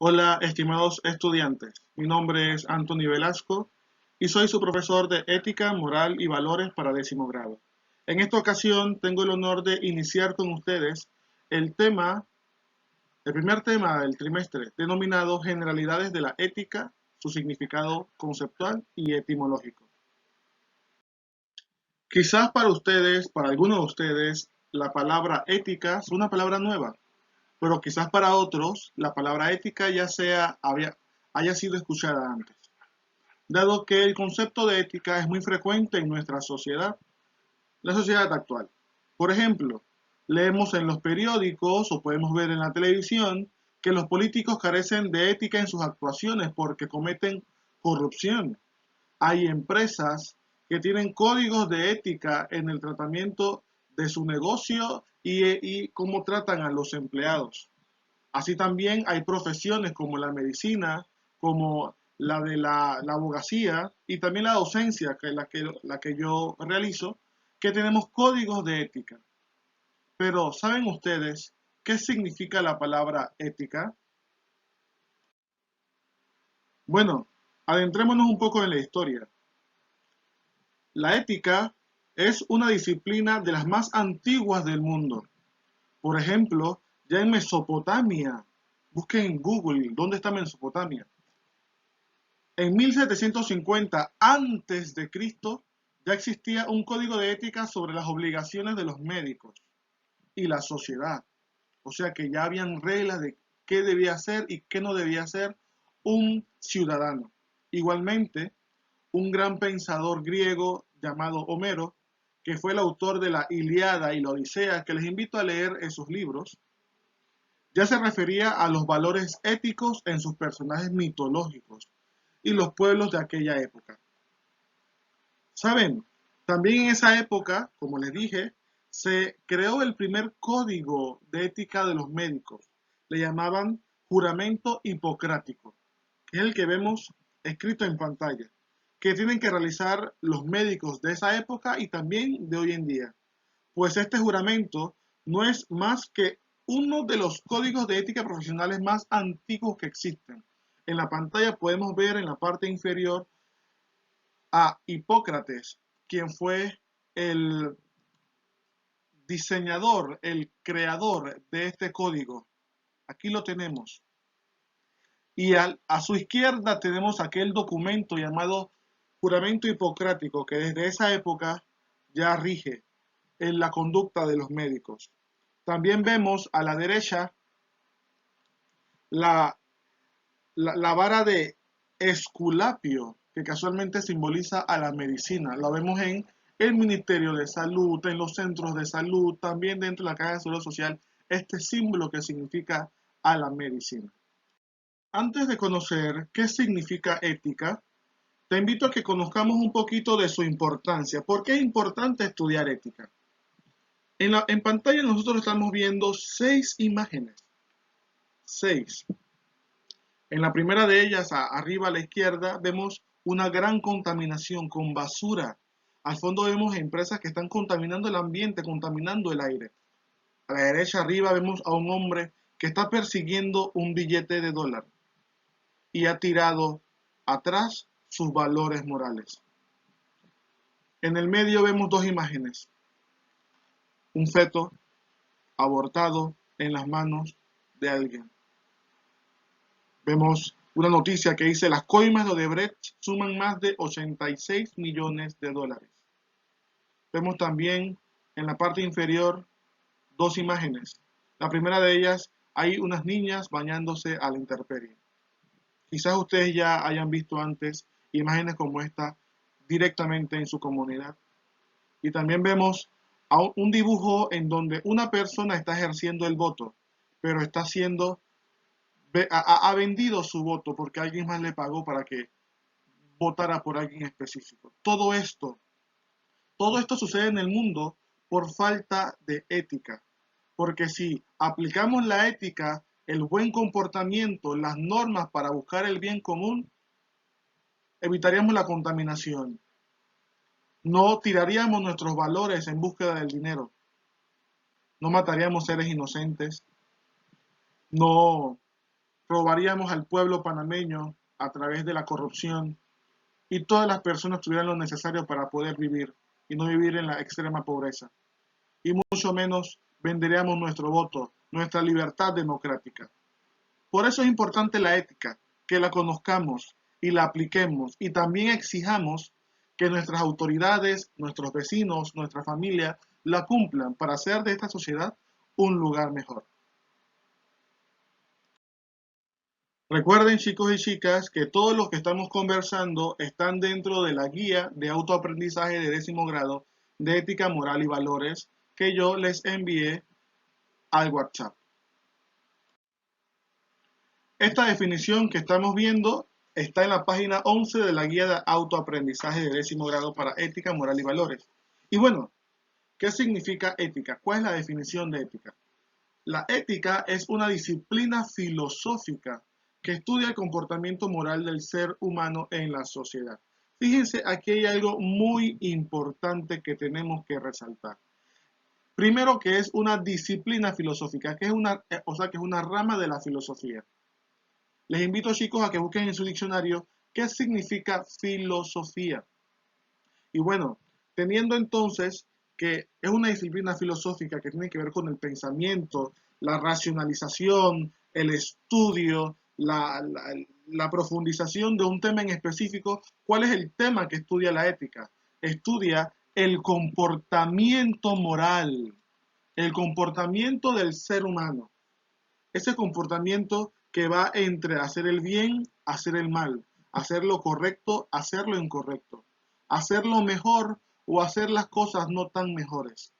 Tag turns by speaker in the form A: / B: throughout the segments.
A: Hola, estimados estudiantes. Mi nombre es Anthony Velasco y soy su profesor de Ética, Moral y Valores para 10º grado. En esta ocasión tengo el honor de iniciar con ustedes el tema, el primer tema del trimestre, denominado Generalidades de la Ética, su significado conceptual y etimológico. Quizás para ustedes, para algunos de ustedes, la palabra ética es una palabra nueva, pero quizás para otros la palabra ética haya sido escuchada antes, dado que el concepto de ética es muy frecuente en nuestra sociedad, la sociedad actual. Por ejemplo, leemos en los periódicos o podemos ver en la televisión que los políticos carecen de ética en sus actuaciones porque cometen corrupción. Hay empresas que tienen códigos de ética en el tratamiento de su negocio y cómo tratan a los empleados. Así también hay profesiones como la medicina, como la de la abogacía y también la docencia, que es la que yo realizo, que tenemos códigos de ética. Pero ¿saben ustedes qué significa la palabra ética? Bueno, adentrémonos un poco en la historia. La ética es una disciplina de las más antiguas del mundo. Por ejemplo, ya en Mesopotamia, busquen en Google dónde está Mesopotamia. En 1750 antes de Cristo ya existía un código de ética sobre las obligaciones de los médicos y la sociedad. O sea que ya habían reglas de qué debía hacer y qué no debía hacer un ciudadano. Igualmente, un gran pensador griego llamado Homero, que fue el autor de la Ilíada y la Odisea, que les invito a leer esos libros, ya se refería a los valores éticos en sus personajes mitológicos y los pueblos de aquella época. ¿Saben? También en esa época, como les dije, se creó el primer código de ética de los médicos. Le llamaban juramento hipocrático, que es el que vemos escrito en pantalla, que tienen que realizar los médicos de esa época y también de hoy en día. Pues este juramento no es más que uno de los códigos de ética profesionales más antiguos que existen. En la pantalla podemos ver en la parte inferior a Hipócrates, quien fue el diseñador, el creador de este código. Aquí lo tenemos. Y a su izquierda tenemos aquel documento llamado juramento hipocrático, que desde esa época ya rige en la conducta de los médicos. También vemos a la derecha la, la vara de Esculapio, que casualmente simboliza a la medicina. Lo vemos en el Ministerio de Salud, en los centros de salud, también dentro de la Caja de Seguro Social, este símbolo que significa a la medicina. Antes de conocer qué significa ética, te invito a que conozcamos un poquito de su importancia. ¿Por qué es importante estudiar ética? En pantalla nosotros estamos viendo 6 imágenes. 6. En la primera de ellas, arriba a la izquierda, vemos una gran contaminación con basura. Al fondo vemos empresas que están contaminando el ambiente, contaminando el aire. A la derecha arriba vemos a un hombre que está persiguiendo un billete de dólar y ha tirado atrás sus valores morales. En el medio vemos 2 imágenes. Un feto abortado en las manos de alguien. Vemos una noticia que dice las coimas de Odebrecht suman más de 86 millones de dólares. Vemos también en la parte inferior 2 imágenes. La primera de ellas, hay unas niñas bañándose a la intemperie. Quizás ustedes ya hayan visto antes imágenes como esta directamente en su comunidad. Y también vemos un dibujo en donde una persona está ejerciendo el voto, pero está haciendo ha vendido su voto porque alguien más le pagó para que votara por alguien específico. Todo esto sucede en el mundo por falta de ética. Porque si aplicamos la ética, el buen comportamiento, las normas para buscar el bien común, evitaríamos la contaminación. No tiraríamos nuestros valores en búsqueda del dinero. No mataríamos seres inocentes. No robaríamos al pueblo panameño a través de la corrupción y todas las personas tuvieran lo necesario para poder vivir y no vivir en la extrema pobreza. Y mucho menos venderíamos nuestro voto, nuestra libertad democrática. Por eso es importante la ética, que la conozcamos y la apliquemos y también exijamos que nuestras autoridades, nuestros vecinos, nuestra familia la cumplan para hacer de esta sociedad un lugar mejor. Recuerden, chicos y chicas, que todos los que estamos conversando están dentro de la guía de autoaprendizaje de 10º grado de ética, moral y valores que yo les envié al WhatsApp. Esta definición que estamos viendo está en la página 11 de la guía de autoaprendizaje de 10º grado para ética, moral y valores. Y bueno, ¿qué significa ética? ¿Cuál es la definición de ética? La ética es una disciplina filosófica que estudia el comportamiento moral del ser humano en la sociedad. Fíjense, aquí hay algo muy importante que tenemos que resaltar. Primero, que es una disciplina filosófica, que es una rama de la filosofía. Les invito, chicos, a que busquen en su diccionario qué significa filosofía. Y bueno, teniendo entonces que es una disciplina filosófica que tiene que ver con el pensamiento, la racionalización, el estudio, la profundización de un tema en específico, ¿cuál es el tema que estudia la ética? Estudia el comportamiento moral, el comportamiento del ser humano. Ese comportamiento que va entre hacer el bien, hacer el mal, hacer lo correcto, hacer lo incorrecto, hacer lo mejor o hacer las cosas no tan mejores.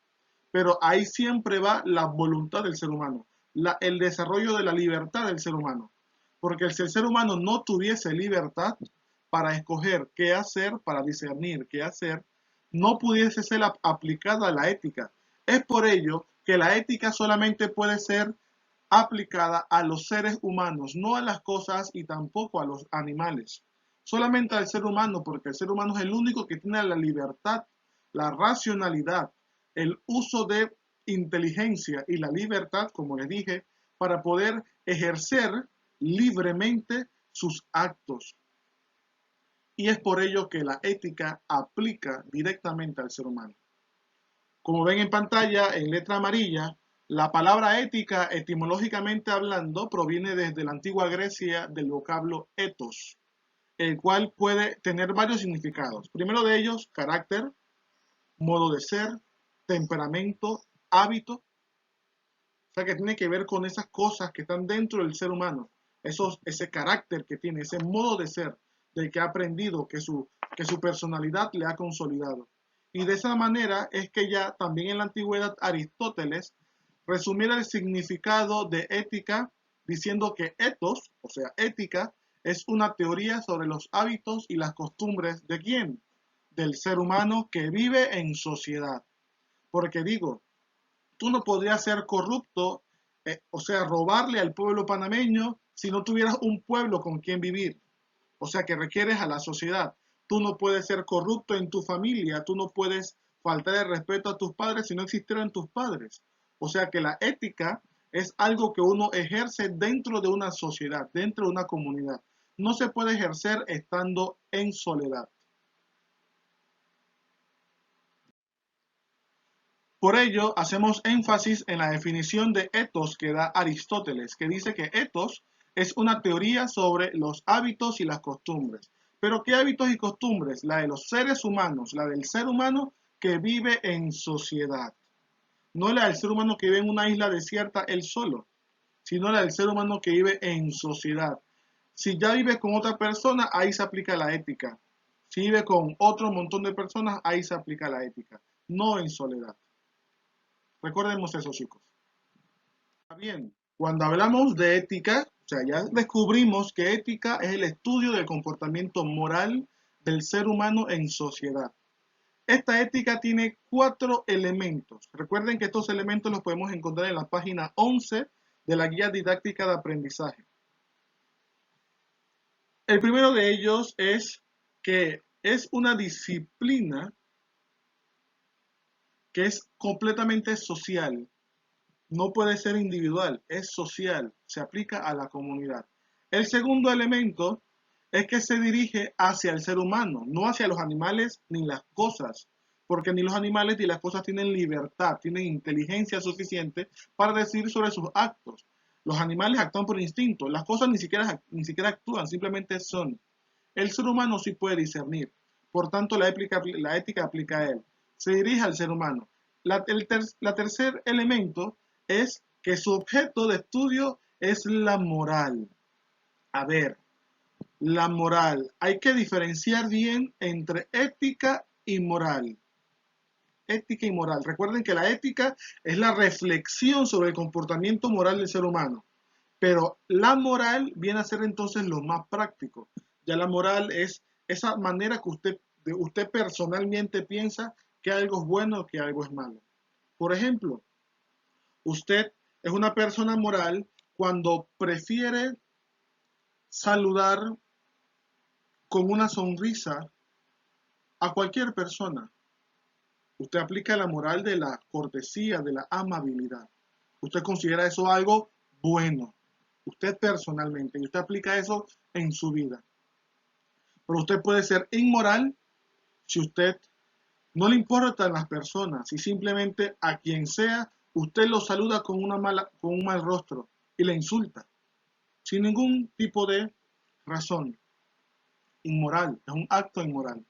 A: Pero ahí siempre va la voluntad del ser humano, el desarrollo de la libertad del ser humano. Porque si el ser humano no tuviese libertad para escoger qué hacer, para discernir qué hacer, no pudiese ser aplicada la ética. Es por ello que la ética solamente puede ser aplicada a los seres humanos, no a las cosas y tampoco a los animales. Solamente al ser humano, porque el ser humano es el único que tiene la libertad, la racionalidad, el uso de inteligencia y la libertad, como les dije, para poder ejercer libremente sus actos. Y es por ello que la ética aplica directamente al ser humano. Como ven en pantalla, en letra amarilla, la palabra ética, etimológicamente hablando, proviene desde la antigua Grecia del vocablo ethos, el cual puede tener varios significados. Primero de ellos, carácter, modo de ser, temperamento, hábito. O sea que tiene que ver con esas cosas que están dentro del ser humano, ese carácter que tiene, ese modo de ser del que ha aprendido, que su personalidad le ha consolidado. Y de esa manera es que ya también en la antigüedad Aristóteles resumiera el significado de ética diciendo que ethos, o sea, ética, es una teoría sobre los hábitos y las costumbres de quién? Del ser humano que vive en sociedad. Porque digo, tú no podrías ser corrupto, o sea, robarle al pueblo panameño si no tuvieras un pueblo con quien vivir. O sea, que requieres a la sociedad. Tú no puedes ser corrupto en tu familia, tú no puedes faltar el respeto a tus padres si no existieran tus padres. O sea que la ética es algo que uno ejerce dentro de una sociedad, dentro de una comunidad. No se puede ejercer estando en soledad. Por ello, hacemos énfasis en la definición de ethos que da Aristóteles, que dice que ethos es una teoría sobre los hábitos y las costumbres. ¿Pero qué hábitos y costumbres? La de los seres humanos, la del ser humano que vive en sociedad. No la del ser humano que vive en una isla desierta él solo, sino la del ser humano que vive en sociedad. Si ya vive con otra persona, ahí se aplica la ética. Si vive con otro montón de personas, ahí se aplica la ética, no en soledad. Recordemos eso, chicos. Bien, cuando hablamos de ética, o sea, ya descubrimos que ética es el estudio del comportamiento moral del ser humano en sociedad. Esta ética tiene 4 elementos. Recuerden que estos elementos los podemos encontrar en la página 11 de la guía didáctica de aprendizaje. El primero de ellos es que es una disciplina que es completamente social. No puede ser individual, es social, se aplica a la comunidad. El segundo elemento es que se dirige hacia el ser humano, no hacia los animales ni las cosas, porque ni los animales ni las cosas tienen libertad, tienen inteligencia suficiente para decidir sobre sus actos. Los animales actúan por instinto, las cosas ni siquiera actúan, simplemente son. El ser humano sí puede discernir, por tanto la ética aplica a él, se dirige al ser humano. La tercer elemento es que su objeto de estudio es la moral. A ver, la moral. Hay que diferenciar bien entre ética y moral. Ética y moral. Recuerden que la ética es la reflexión sobre el comportamiento moral del ser humano. Pero la moral viene a ser entonces lo más práctico. Ya la moral es esa manera que usted personalmente piensa que algo es bueno o que algo es malo. Por ejemplo, usted es una persona moral cuando prefiere saludar con una sonrisa a cualquier persona. Usted aplica la moral de la cortesía, de la amabilidad. Usted considera eso algo bueno. Usted personalmente. Y usted aplica eso en su vida. Pero usted puede ser inmoral si usted no le importan las personas. Si simplemente a quien sea, usted lo saluda con un mal rostro y le insulta. Sin ningún tipo de razón. Inmoral. Es un acto inmoral.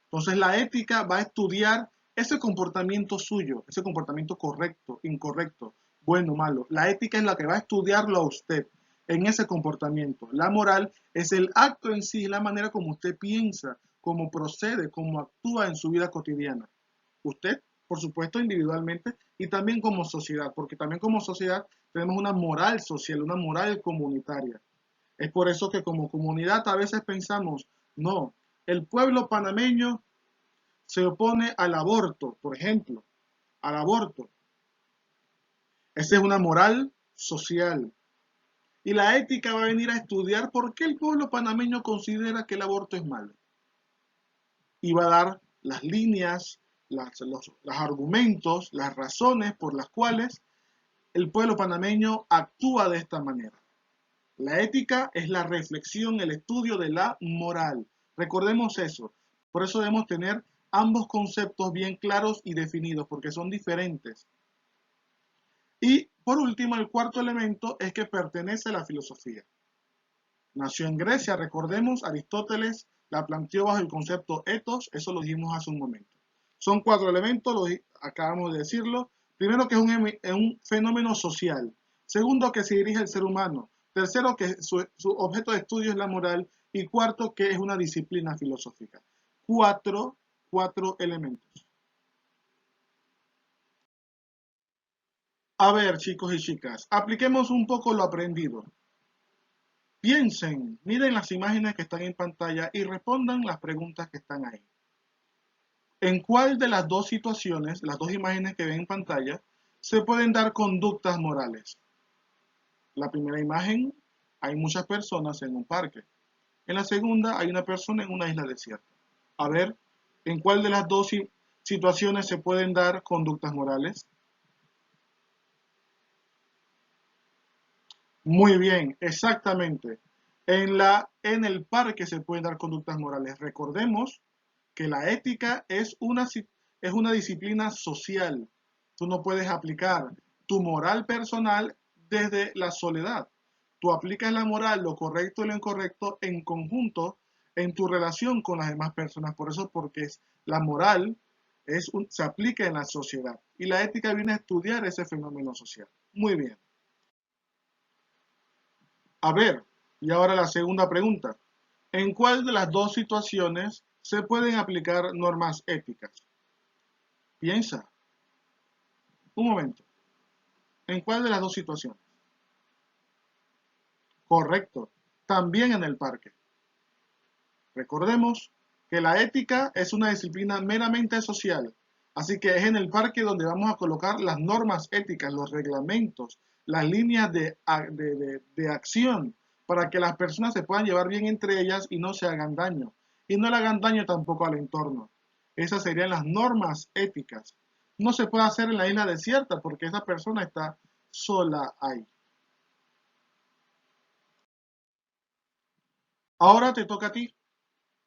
A: Entonces la ética va a estudiar ese comportamiento suyo, ese comportamiento correcto, incorrecto, bueno, malo. La ética es la que va a estudiarlo a usted en ese comportamiento. La moral es el acto en sí, la manera como usted piensa, cómo procede, cómo actúa en su vida cotidiana. Usted, por supuesto, individualmente y también como sociedad, porque también como sociedad tenemos una moral social, una moral comunitaria. Es por eso que como comunidad a veces pensamos, no, el pueblo panameño se opone al aborto, por ejemplo, al aborto. Esa es una moral social. Y la ética va a venir a estudiar por qué el pueblo panameño considera que el aborto es malo. Y va a dar las líneas, los argumentos, las razones por las cuales el pueblo panameño actúa de esta manera. La ética es la reflexión, el estudio de la moral. Recordemos eso. Por eso debemos tener ambos conceptos bien claros y definidos, porque son diferentes. Y por último, el cuarto elemento es que pertenece a la filosofía. Nació en Grecia, recordemos, Aristóteles la planteó bajo el concepto ethos, eso lo dijimos hace un momento. Son cuatro elementos, acabamos de decirlo. Primero, que es un fenómeno social. Segundo, que se dirige al ser humano. Tercero, que su objeto de estudio es la moral. Y cuarto, que es una disciplina filosófica. Cuatro elementos. A ver, chicos y chicas, apliquemos un poco lo aprendido. Piensen, miren las imágenes que están en pantalla y respondan las preguntas que están ahí. ¿En cuál de las dos situaciones, las dos imágenes que ven en pantalla, se pueden dar conductas morales? La primera imagen, hay muchas personas en un parque. En la segunda, hay una persona en una isla desierta. A ver, ¿en cuál de las dos situaciones se pueden dar conductas morales? Muy bien, exactamente. En el parque se pueden dar conductas morales. Recordemos que la ética es una disciplina social. Tú no puedes aplicar tu moral personal desde la soledad. Tú aplicas la moral, lo correcto y lo incorrecto en conjunto en tu relación con las demás personas. Por eso, porque la moral se aplica en la sociedad y la ética viene a estudiar ese fenómeno social. Muy bien. A ver, y ahora la segunda pregunta. ¿En cuál de las dos situaciones se pueden aplicar normas éticas? Piensa, un momento. ¿En cuál de las dos situaciones? Correcto, también en el parque. Recordemos que la ética es una disciplina meramente social, así que es en el parque donde vamos a colocar las normas éticas, los reglamentos, las líneas de acción para que las personas se puedan llevar bien entre ellas y no se hagan daño. Y no le hagan daño tampoco al entorno. Esas serían las normas éticas. No se puede hacer en la isla desierta porque esa persona está sola ahí. Ahora te toca a ti.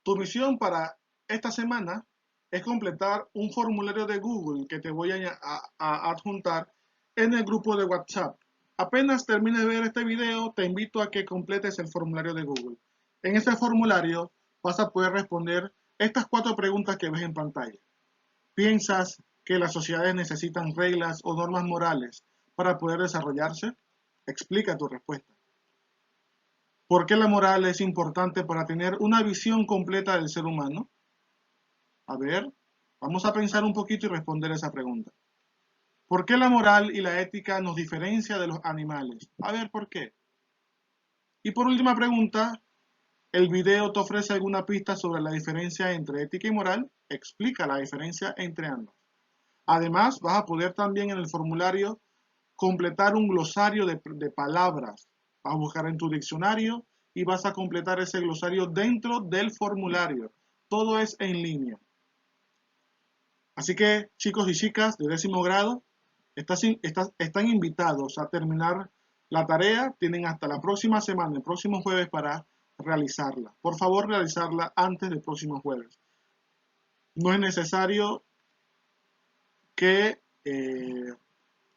A: Tu misión para esta semana es completar un formulario de Google que te voy a adjuntar en el grupo de WhatsApp. Apenas termines de ver este video, te invito a que completes el formulario de Google. En este formulario vas a poder responder estas 4 preguntas que ves en pantalla. ¿Piensas que las sociedades necesitan reglas o normas morales para poder desarrollarse? Explica tu respuesta. ¿Por qué la moral es importante para tener una visión completa del ser humano? A ver, vamos a pensar un poquito y responder esa pregunta. ¿Por qué la moral y la ética nos diferencia de los animales? A ver, ¿por qué? Y por última pregunta, ¿el video te ofrece alguna pista sobre la diferencia entre ética y moral? Explica la diferencia entre ambas. Además, vas a poder también en el formulario completar un glosario de palabras. Vas a buscar en tu diccionario y vas a completar ese glosario dentro del formulario. Todo es en línea. Así que, chicos y chicas de 10.º grado, están invitados a terminar la tarea. Tienen hasta la próxima semana, el próximo jueves, para realizarla. Por favor, realizarla antes del próximo jueves. No es necesario que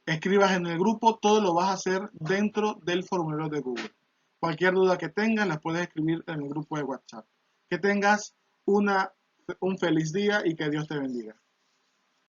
A: escribas en el grupo, todo lo vas a hacer dentro del formulario de Google. Cualquier duda que tengas, la puedes escribir en el grupo de WhatsApp. Que tengas un feliz día y que Dios te bendiga.